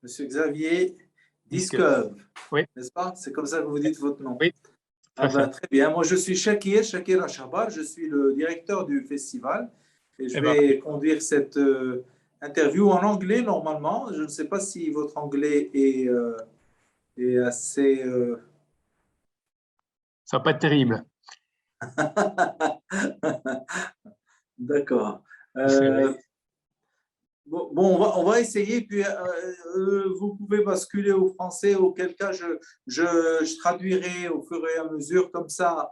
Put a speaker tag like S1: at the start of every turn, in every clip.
S1: Monsieur Xavier
S2: Diskeuve.
S1: Oui. N'est-ce pas? C'est comme ça que vous dites votre nom.
S2: Oui.
S1: Très bien. Moi, je suis Shakir Achabal. Je suis le directeur du festival et je vais conduire cette interview en anglais normalement. Je ne sais pas si votre anglais est assez...
S2: Ça va pas être terrible.
S1: D'accord. Bon, on va essayer, puis vous pouvez basculer au français, auquel cas je traduirai au fur et à mesure, comme ça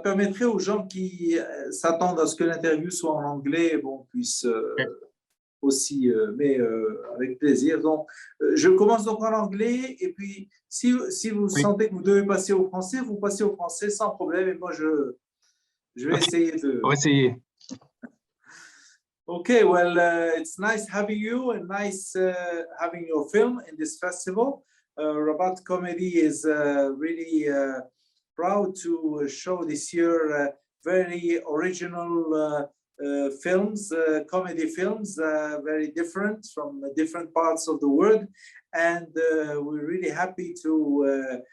S1: permettrait aux gens qui s'attendent à ce que l'interview soit en anglais, puissent aussi, mais avec plaisir. Donc, je commence donc en anglais, et puis si vous sentez que vous devez passer au français, vous passez au français sans problème, et moi je vais essayer de...
S2: On va essayer.
S1: Okay, well, it's nice having you and nice having your film in this festival. Rabat-Comedy is really proud to show this year very original films, comedy films, very different from different parts of the world. And we're really happy to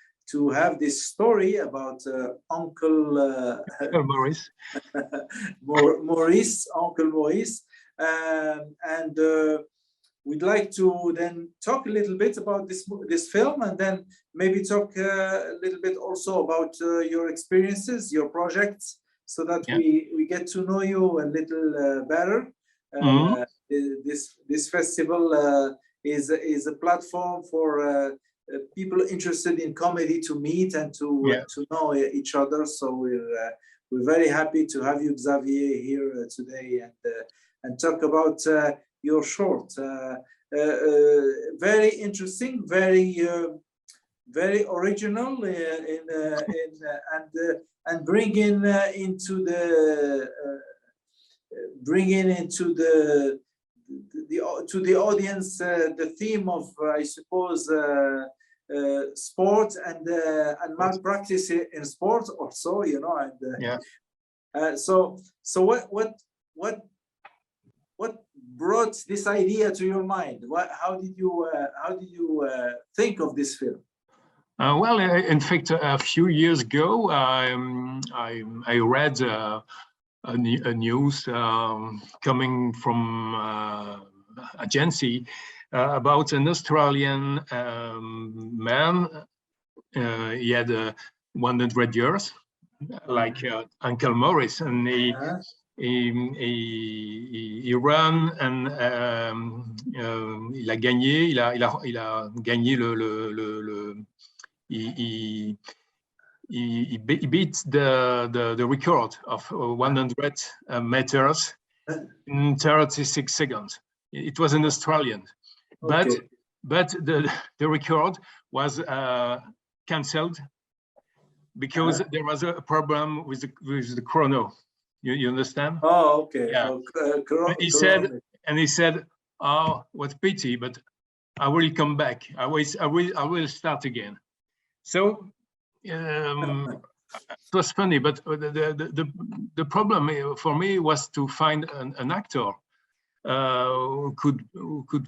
S1: have this story about Uncle
S2: Maurice.
S1: Uncle Maurice. And we'd like to then talk a little bit about this film, and then maybe talk a little bit also about your experiences, your projects, so that we get to know you a little better. This festival is a platform for people interested in comedy to meet and to know each other. So we're very happy to have you, Xavier, here today and talk about your short. Very interesting, very original, and bringing into the audience the theme of, I suppose, sport and malpractice in sport also, you know. And so what brought this idea to your mind? How did you think of this film?
S2: Well, in fact, a few years ago, I read a news coming from agency about an Australian man. He had 100 years, like Uncle Maurice, and il ran and il a gagné he beat the record of 100 meters in 36 seconds. It was an Australian, but the record was cancelled because there was a problem with the chrono. You understand?
S1: Oh, okay.
S2: Yeah. He said, "Oh, what pity, but I will come back. I will start again." So it was funny, but the problem for me was to find an actor who could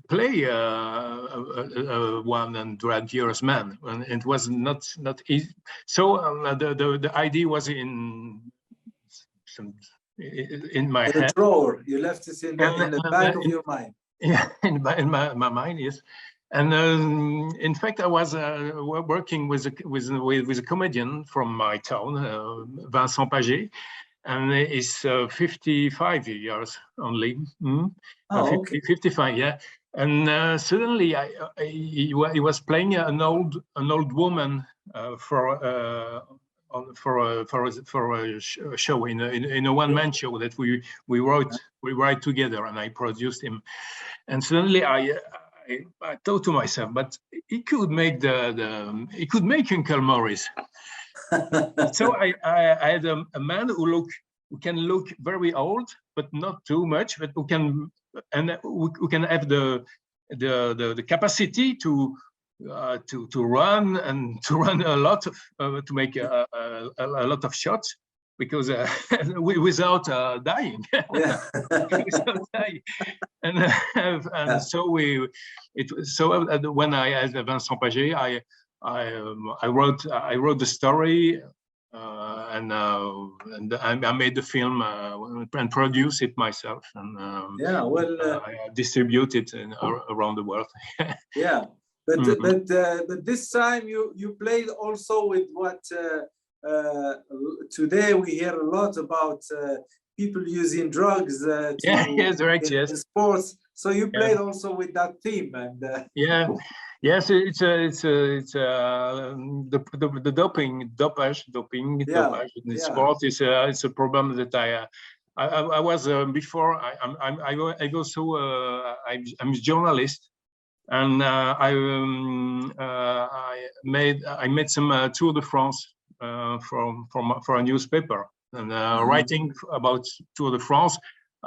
S2: play a 100 years man, and it was not easy. So the idea was in my head.
S1: Drawer. You left it in the back of your mind.
S2: Yeah, in my mind, yes. And in fact, I was working with a comedian from my town, Vincent Paget, and he's 55 years only. 55, yeah. And suddenly, he was playing an old woman for a show in a one-man show that we write together, and I produced him. And suddenly I thought to myself, but he could make he could make Uncle Maurice. So I had a man who can look very old, but not too much, but who can have the capacity to run and to run a lot of to make a lot of shots, because without dying.
S1: Yeah.
S2: Without dying. And so when I, as Vincent Paget, I wrote the story, and I made the film and produced it myself, and
S1: Yeah, well,
S2: I distribute it around the world.
S1: yeah, but but this time you played also with what today we hear a lot about people using drugs in sports. So you played also with that theme, and
S2: yes, it's the dopage in sport is it's a problem that I was before. I also I'm a journalist, and I made some Tour de France for a newspaper, and writing about Tour de France.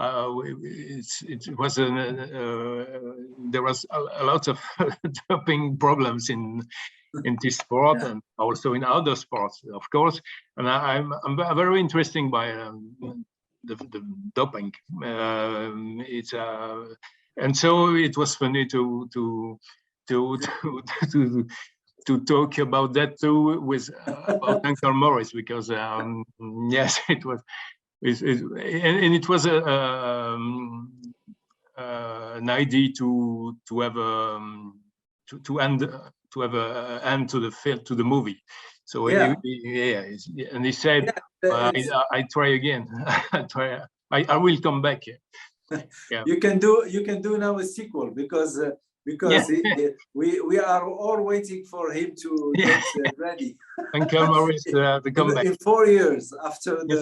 S2: It was there was a lot of doping problems in this sport, and also in other sports, of course. And I'm very interested by the doping. It's and so it was funny to talk about that too with about Tonton Maurice, because yes, it was. And it was an idea to have end to the film, to the movie. So and he said, I try again. I will come back.
S1: Yeah. You can do now a sequel, because we are all waiting for him to get ready.
S2: And Maurice to come back
S1: in 4 years after the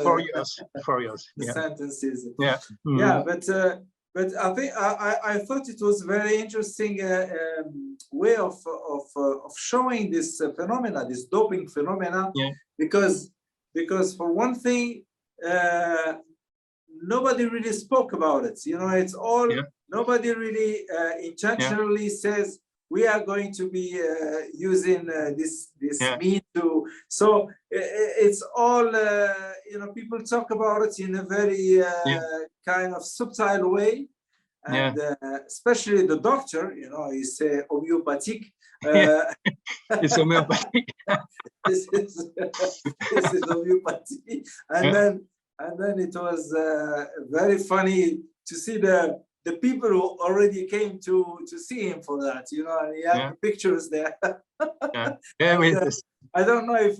S2: 4 years.
S1: The sentences.
S2: Yeah.
S1: Yeah, but I think I thought it was very interesting way of showing this phenomena, this doping phenomena, because for one thing, nobody really spoke about it. You know, it's all nobody really intentionally says we are going to be using this mean to. So it's all you know, people talk about it in a very kind of subtle way, and especially the doctor, you know, he say homeopathic.
S2: It's homeopathic.
S1: this is homeopathy, and then it was very funny to see the people who already came to see him for that, you know, and he had pictures there. And, I don't know if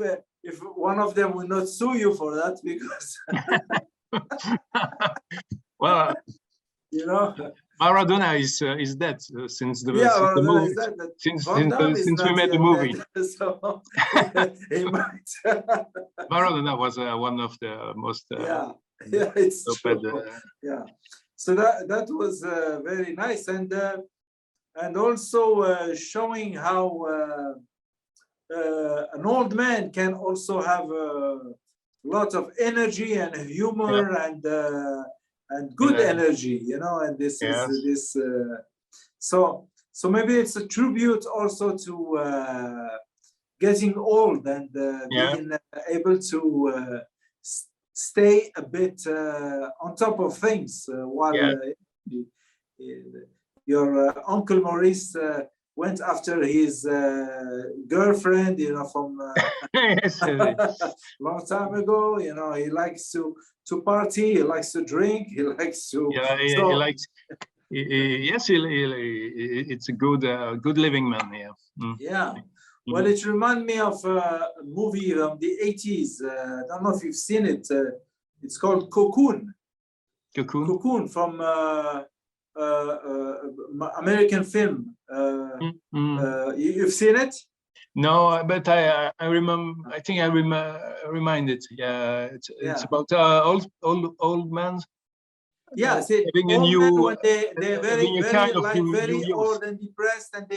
S1: one of them will not sue you for that, because
S2: well,
S1: you know,
S2: Maradona is dead since the
S1: movie.
S2: Since we made the movie.
S1: So he might.
S2: Maradona was one of the most.
S1: It's true. So that was very nice, and also showing how an old man can also have a lot of energy and humor and good energy, you know. And this is this. So maybe it's a tribute also to getting old and being able to stay a bit on top of things while your Uncle Maurice went after his girlfriend, you know, from long time ago. You know, he likes to party, he likes to drink, he likes to.
S2: He likes. It's a good living man.
S1: Yeah. Well, it reminds me of a movie from the 80s. I don't know if you've seen it. It's called Cocoon. Cocoon from American film. You've seen it?
S2: No, but I remember. I think I reminded. Yeah, it's about old man.
S1: Yeah, having a new. When they're very old and depressed, and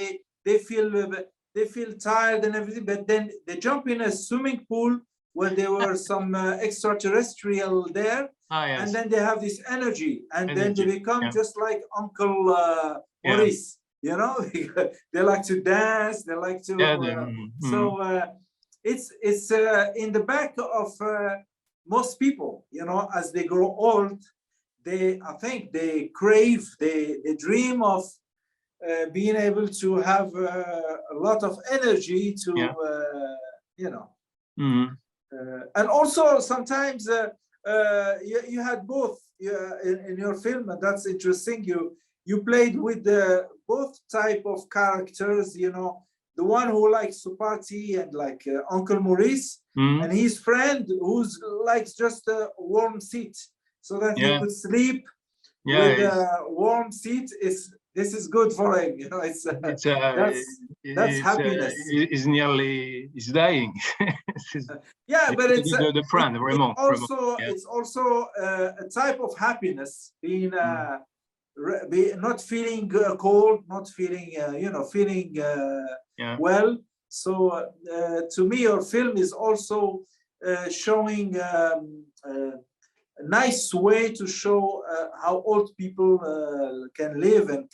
S1: they feel tired and everything, but then they jump in a swimming pool where there were some extraterrestrial there, and then they have this energy, and then they become just like Uncle Maurice, you know. They like to dance, they like to. So it's in the back of most people, you know, as they grow old, I think they crave, they dream of being able to have a lot of energy to, you know. And also sometimes you had both in your film, and that's interesting. You played with both type of characters, you know, the one who likes to party and like Uncle Maurice, and his friend who's likes just a warm seat so that he could sleep with a warm seat. This is good for him, you know. That's happiness.
S2: He's dying.
S1: Yeah, but it's
S2: the friend, Raymond.
S1: It's also a type of happiness, being not feeling cold, not feeling you know, feeling well. So to me, your film is also showing a nice way to show how old people can live and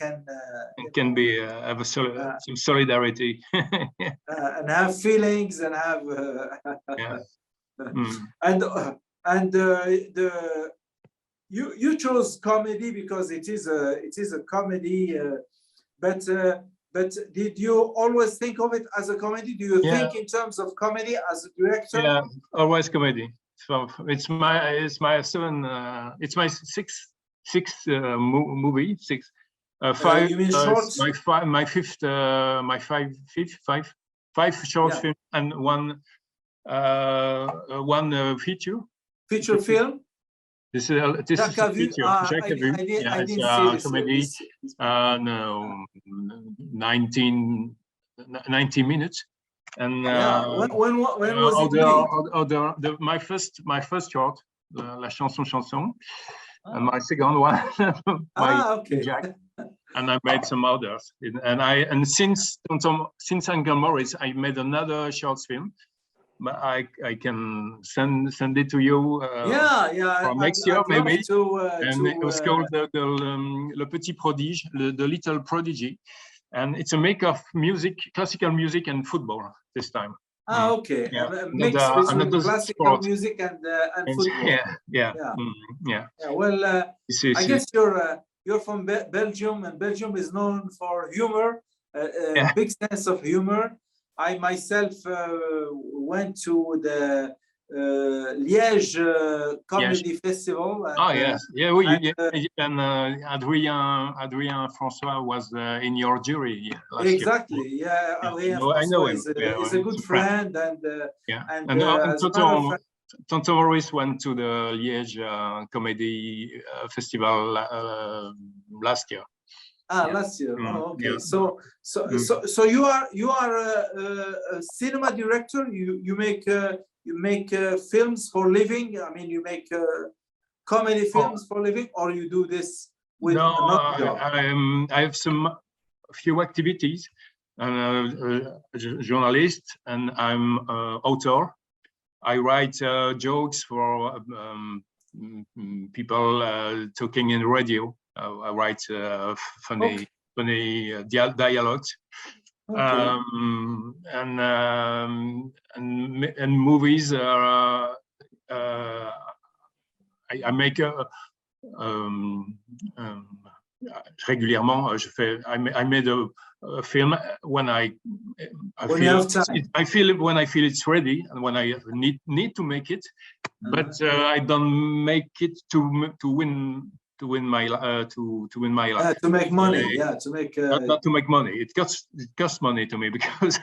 S1: can
S2: be have some solidarity
S1: and have feelings and have and you chose comedy because it is a comedy, but did you always think of it as a comedy? Do you think in terms of comedy as a director?
S2: Yeah, always comedy. So it's my sixth movie. Five.
S1: You mean shorts?
S2: Five short films and one feature.
S1: Feature film.
S2: This is a feature.
S1: I didn't see this.
S2: Comedy. No, 90 minutes. And
S1: when was it made?
S2: my first short, La Chanson, and my second one, Jack, and I made some others. And since Uncle Maurice, I made another short film. But I can send it to you for next year maybe. It was called Le Petit Prodige, the Little Prodigy, and it's a mix of music, classical music, and football this time.
S1: Okay. Mix between classical music and football. Well, I guess you're from Belgium, and Belgium is known for humor, big sense of humor. I myself went to the Liège Comedy Festival. And,
S2: and Adrien François was in your jury last
S1: exactly.
S2: year.
S1: Adrien François is a good friend, and
S2: Tonton Maurice went to the Liège Comedy Festival last year.
S1: Last year. Okay. So you are a cinema director. You make films for living. I mean, you make comedy films for living, or you do this with another job?
S2: I have a few activities. I'm a journalist, and I'm an author. I write jokes for people talking in radio. I write funny dialogues, and movies. I make régulièrement. I made a film when I feel it's ready, and when I need to make it, but I don't make it to win my life.
S1: To make money,
S2: not to make money. It costs money to me because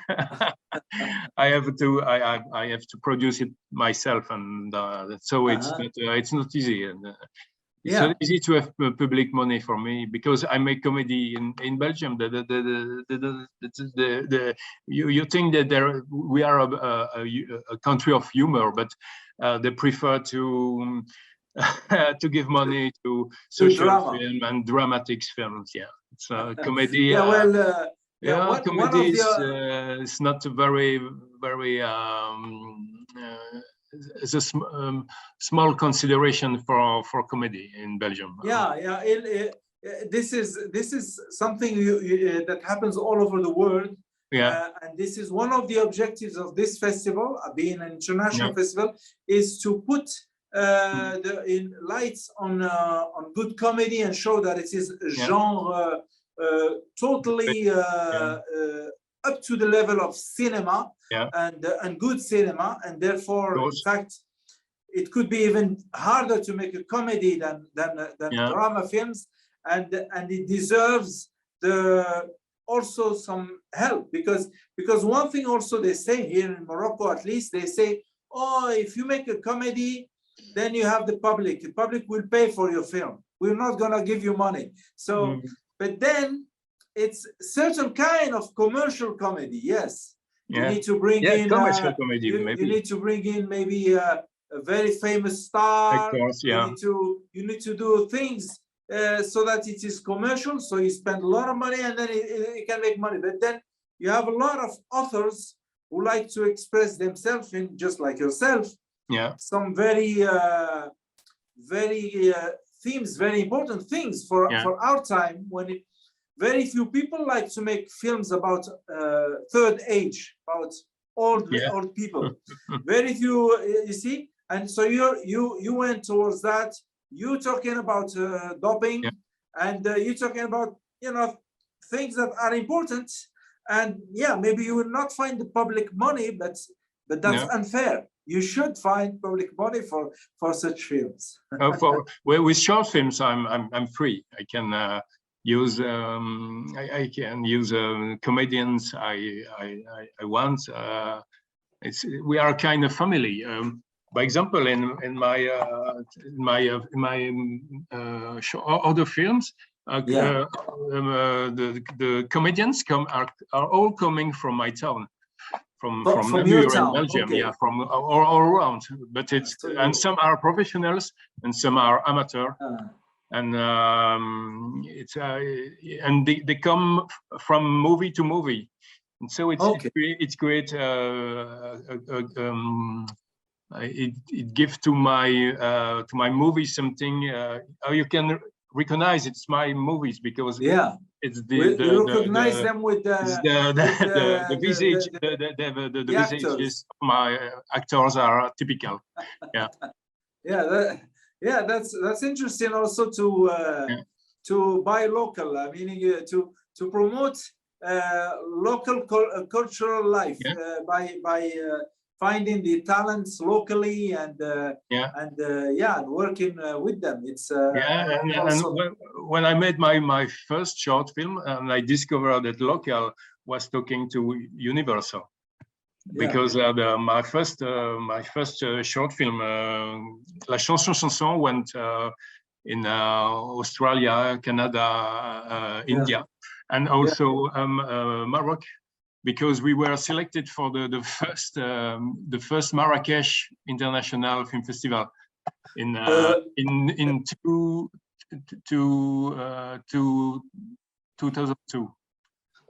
S2: I have to produce it myself, and so it's not easy. And it's not easy to have public money for me because I make comedy in Belgium. You think that we are a country of humor, but they prefer to give money to social film and dramatic films. It's comedy. Comedy is not a very it's a small consideration for comedy in Belgium.
S1: This is something that happens all over the world. And this is one of the objectives of this festival, being an international festival, is to put in lights on good comedy and show that it is genre totally up to the level of cinema and good cinema, and therefore, in fact, it could be even harder to make a comedy than drama films, and it deserves also some help, because one thing also they say here in Morocco, at least, they say, oh, if you make a comedy, then you have the public will pay for your film, we're not going to give you money. So but then it's certain kind of commercial comedy. Yes, you need to bring in
S2: commercial comedy,
S1: you need to bring in maybe a very famous star.
S2: Of course,
S1: you need to do things so that it is commercial, so you spend a lot of money and then it can make money. But then you have a lot of authors who like to express themselves in, just like yourself, some very themes, very important things for our time, when very few people like to make films about third age, about old people. Very few, you see. And so you went towards that. You talking about doping, and you talking about things that are important. And maybe you will not find the public money, but that's unfair. You should find public money for such films.
S2: With short films, I'm free. I can use I can use comedians I want. We are a kind of family. By example, in my other films, the comedians are all coming from my town, from
S1: your town,
S2: Belgium, from all around. But it's and some are professionals and some are amateur, and and they come from movie to movie, and so it's great. It gives to my movies something you can recognize it's my movies, because it's
S1: you recognize them with the
S2: visage, the visages of my actors are typical.
S1: That's interesting also to buy local, meaning to promote local cultural life by finding the talents locally and working with them. It's
S2: and when I made my first short film, and I discovered that local was talking to Universal, because my first short film, La Chanson went in Australia, Canada, India, and also Morocco, because we were selected for the first Marrakesh International Film Festival in 2002.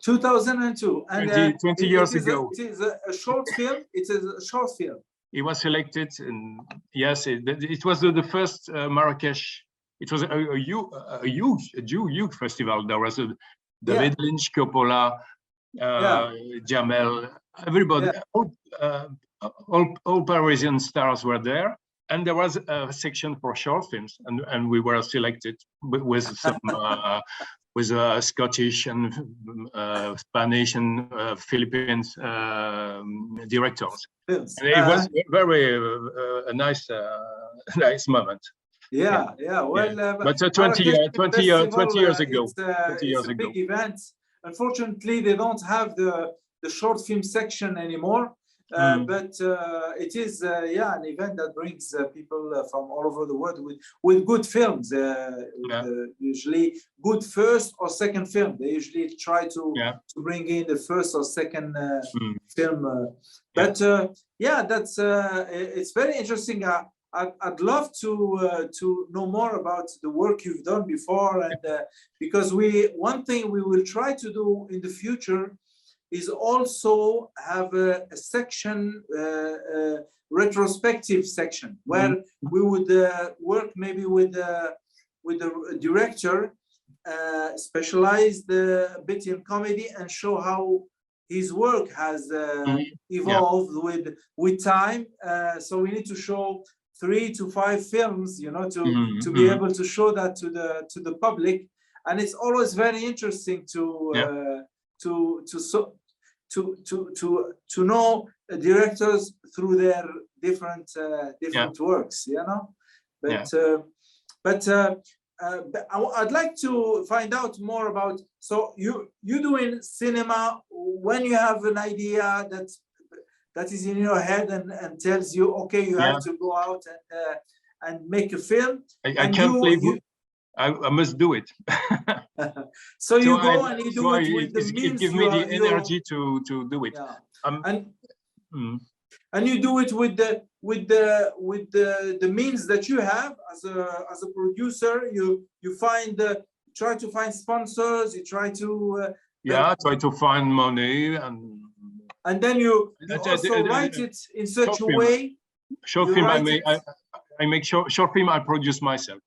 S1: 2002, and
S2: 20 years ago.
S1: It is a short film. It is a short film.
S2: It was selected, and yes, it was the first Marrakesh. It was a huge festival. There was David Lynch, Coppola, Jamel, everybody, all Parisian stars were there, and there was a section for short films, and we were selected with some with Scottish and Spanish and Philippines directors. And it was very a nice moment.
S1: But
S2: 20 years ago.
S1: It's a big event. Unfortunately, they don't have the short film section anymore, but it is an event that brings people from all over the world with good films, usually good first or second film. They usually try to bring in the first or second film. But that's it's very interesting. I'd love to know more about the work you've done before, and because one thing we will try to do in the future is also have a section, retrospective section, where we would work maybe with the director, specialized a bit in comedy, and show how his work has evolved with time. So we need to show 3 to 5 films, you know, to be able to show that to the public. And it's always very interesting to know directors through their different works, you know. But I'd like to find out more about. So you doing cinema when you have an idea that is in your head and tells you, okay, you have to go out and make a film.
S2: I can't believe you. I must do it.
S1: So you go and you do it with the means.
S2: It gives me the energy to do it.
S1: And you do it with the means that you have as a producer. You try to find sponsors. You try to
S2: try to find money
S1: and then you also write it in such a way.
S2: Short film. I make short film. I produce myself.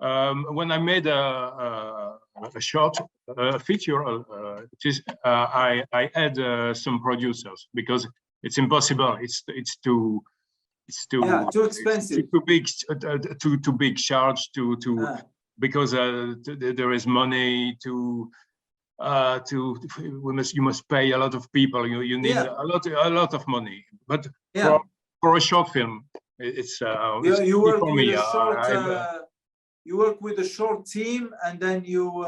S2: When I made a short feature, I had some producers because it's impossible. It's too
S1: expensive.
S2: Too big charge because there is money you must pay a lot of people. You need a lot of money. But for a short film, it's
S1: you work for me. You work with a short team, and then you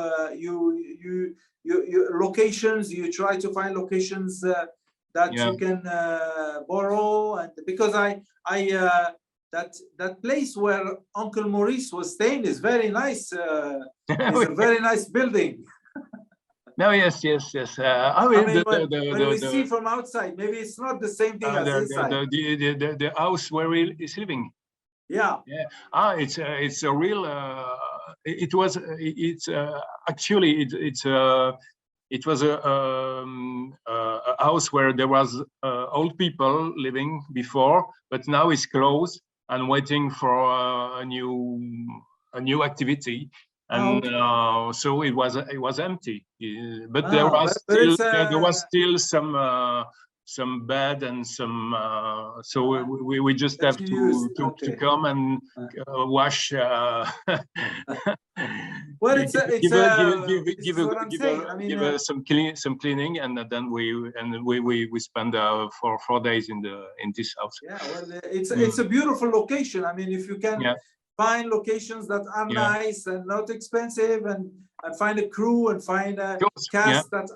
S1: locations. You try to find locations that you can borrow, and because that place where Uncle Maurice was staying is very nice. It's a very nice building.
S2: No, yes.
S1: When we see from outside, maybe it's not the same thing as inside.
S2: The house where he is living. It's a real. It was a house where there was old people living before, but now it's closed and waiting for a new activity. And so it was empty, but there was still some bed and some. So we just have to come and wash.
S1: Well,
S2: give some cleaning, and then we spend 4 days in this house.
S1: Yeah, well, it's a beautiful location. I mean, if you can. Find locations that are nice and not expensive, and find a crew and find a cast that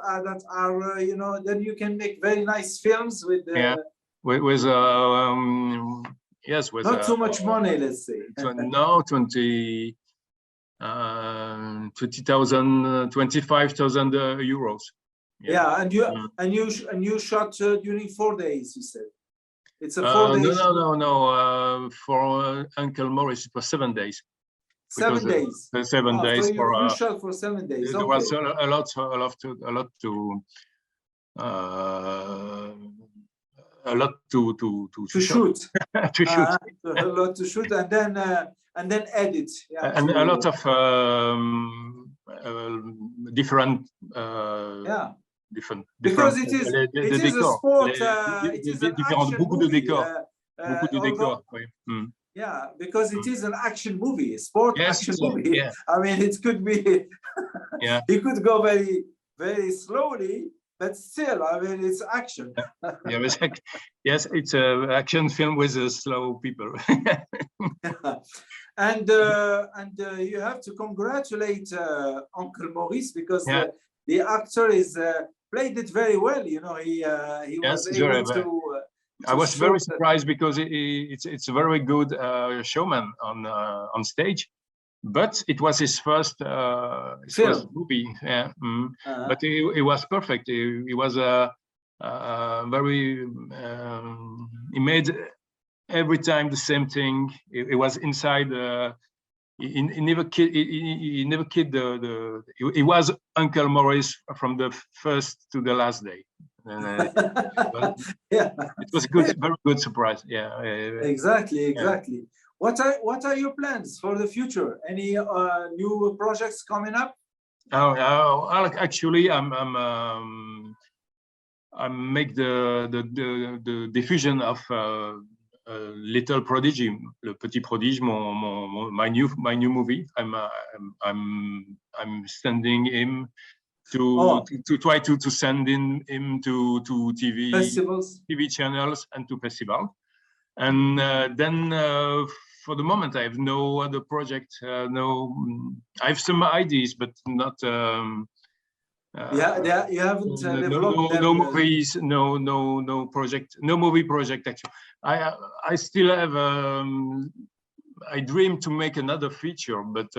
S1: are you know, then you can make very nice films with
S2: with
S1: not too much money, let's say.
S2: No, 25,000 euros.
S1: And you shot during 4 days, you said. It's a 4 days.
S2: No. For Uncle Maurice, it was 7 days.
S1: 7 days.
S2: 7 days
S1: so
S2: for.
S1: You shot for 7 days.
S2: There was a lot to
S1: shoot.
S2: To shoot.
S1: A lot to shoot, and then edit.
S2: And a lot of different.
S1: Because it is a sport. It is an action movie. Yeah, because it is an action movie, a sport action movie.
S2: Yeah.
S1: I mean, it could be. It could go very, very slowly, but still, I mean, it's action.
S2: Yes, it's an action film with slow people.
S1: And you have to congratulate Uncle Maurice, because the actor played it very well. You know, he was able to.
S2: I was very surprised because it's a very good showman on stage, but it was his first movie. But he was perfect. He was very. He made every time the same thing. He was inside. He never kid. He never kid the. He was Uncle Maurice from the first to the last day. It was a very good surprise.
S1: Exactly. What are your plans for the future? Any new projects coming up?
S2: Actually, I make the diffusion of Little Prodigy, le petit prodige, my new movie. I'm sending him to try to send him to TV channels and to festivals. And then for the moment, I have no other project. I have some ideas, but not.
S1: You haven't developed them.
S2: No movies, no project, no movie project. Actually, I still have. I dream to make another feature, but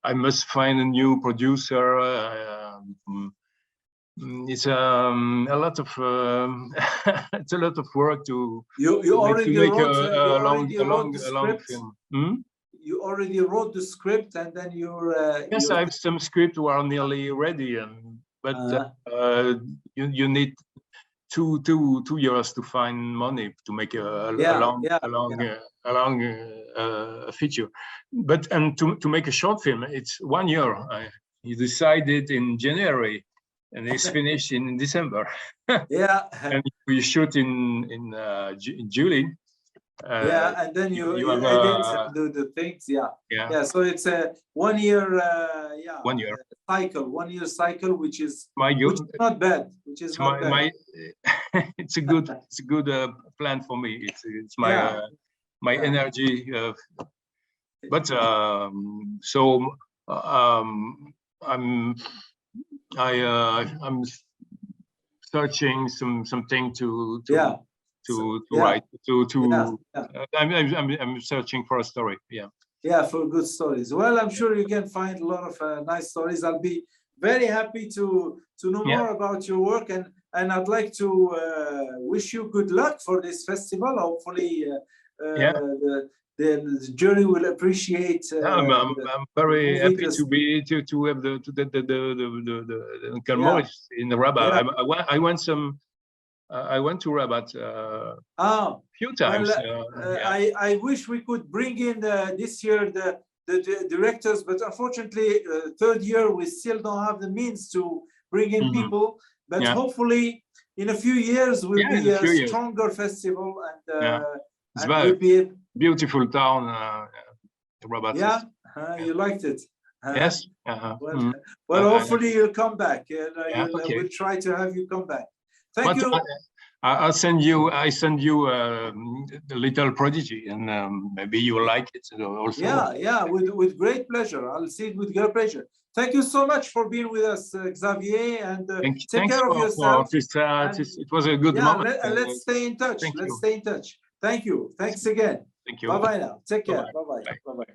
S2: I must find a new producer. It's a lot of it's a lot of work to
S1: make
S2: a long film.
S1: You already wrote the script, and then
S2: yes, I have some script who are nearly ready, but you need two years to find money to make a long feature. But to make a short film, it's 1 year. You decided in January, and it's finished in December. And we shoot in July.
S1: And then you edit, do the things. So it's a 1 year
S2: 1 year
S1: cycle, 1 year cycle, which is not bad.
S2: It's a good plan for me. It's my energy. But I'm searching something to write. I'm searching for a story.
S1: For good stories. Well, I'm sure you can find a lot of nice stories. I'll be very happy to know more about your work, and I'd like to wish you good luck for this festival. Hopefully the jury will appreciate.
S2: I'm very happy to have the Tonton Maurice in the Rabat. I went to Rabat a few times.
S1: I wish we could bring in this year the directors, but unfortunately, third year we still don't have the means to bring in people. But hopefully, in a few years, we'll be a stronger festival, and we'll be
S2: beautiful town. Rabat.
S1: You liked it.
S2: Yes.
S1: Well, hopefully you'll come back. We'll try to have you come back. Thank you.
S2: I send you the Little Prodigy, and maybe you like it also.
S1: With great pleasure. I'll see it with great pleasure. Thank you so much for being with us, Xavier, and take care of yourself.
S2: It was a good moment.
S1: Let's stay in touch. Stay in touch. Thank you. Thanks again.
S2: Thank you.
S1: Bye-bye now. Take care. Bye-bye. Bye-bye.